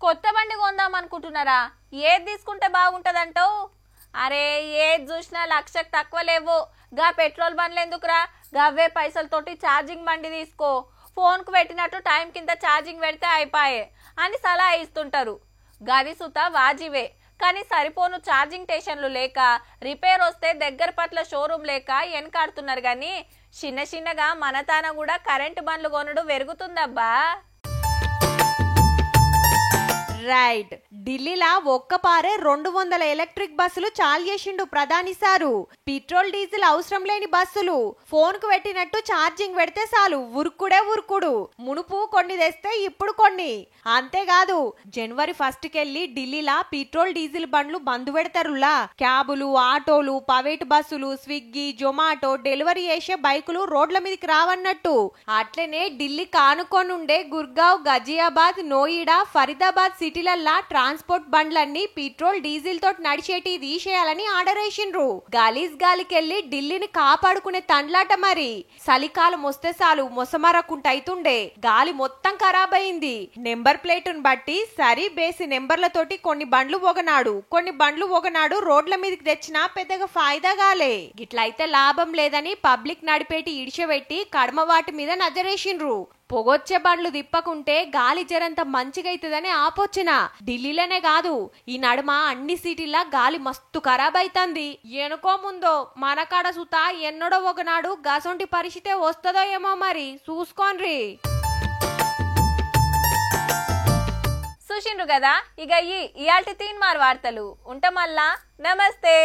కొత్త బండి కొందాం అనుకుంటున్నారా? ఏది తీసుకుంటే బాగుంటదంటావు? అరే ఏది చూసినా లక్షకు తక్కువ లేవు. గా పెట్రోల్ బండ్లు ఎందుకురా, గవ్వే పైసలతోటి ఛార్జింగ్ బండి తీసుకో, ఫోన్కు పెట్టినట్టు టైం కింద ఛార్జింగ్ పెడితే అయిపోయే అని సలహా ఇస్తుంటారు. గది సుత వాజివే, కానీ సరిపోను ఛార్జింగ్ స్టేషన్లు లేక, రిపేర్ వస్తే దగ్గర పట్ల షోరూమ్ లేక వెనకాడుతున్నారు. కానీ చిన్న చిన్నగా మన తాన కూడా కరెంటు బండ్లు కొనడు పెరుగుతుందబ్బా. రైట్, ఢిల్లీలా ఒక్కపారే 200 ఎలక్ట్రిక్ బస్సులు చాలు చేసిండు ప్రధాని సారు. పెట్రోల్ డీజిల్ అవసరం లేని బస్సులు, ఫోన్ కు పెట్టినట్టు ఛార్జింగ్ పెడితే చాలు ఉరుకుడే ఉరుకుడు. మునుపు కొన్ని తెస్తే ఇప్పుడు కొన్ని. అంతేకాదు జనవరి 1 కెళ్ళి ఢిల్లీలా పెట్రోల్ డీజిల్ బండ్లు బంద్ పెడతారులా. క్యాబులు, ఆటోలు, ప్రైవేట్ బస్సులు, స్విగ్గీ, జొమాటో డెలివరీ చేసే బైకులు రోడ్ల మీదకి రావన్నట్టు. అట్లనే ఢిల్లీ కానుకోనుండే గుర్గావ్, గజియాబాద్, నోయిడా, ఫరీదాబాద్ సిటీలల్లా ట్రాన్స్పోర్ట్ బండ్లన్నీ పెట్రోల్ డీజిల్ తోటి నడిచేటి తీసేయాలని ఆర్డర్ వేసిండ్రు. గాలీస్ గాలికెళ్లి ఢిల్లీని కాపాడుకునే తండ్లాట. మరి చలికాలం వస్తే చాలు మొసమరకుంటైతుండే. గాలి మొత్తం ఖరాబ్ అయింది. నెంబర్ ప్లేటును బట్టి సరి బేసి నెంబర్లతోటి కొన్ని బండ్లు ఒకనాడు రోడ్ల మీదకి తెచ్చినా పెద్దగా ఫాయిదా గాలే. గిట్లయితే లాభం లేదని పబ్లిక్ నడిపేటి ఇడిచెబెట్టి కడమ వాటి మీద నజరేసిండ్రు. పొగొచ్చే బండ్లు తిప్పకుంటే గాలి జరంత మంచిగైతుందని ఆపొచ్చిన. ఢిల్లీలోనే కాదు, ఈ నడుమ అన్ని సిటీలా గాలి మస్తు ఖరాబ్ అయితంది. ఎనుకో ముందో మన కాడ సుతా ఎన్నడో ఒకనాడు గసొంటి పరిస్థితే వస్తుందో ఏమో, మరి చూసుకోండ్రి. చూసిండ్రు కదా, ఇక ఇయాల్టి తీన్మార్ వార్తలు ఉంటా. మళ్ళా నమస్తే.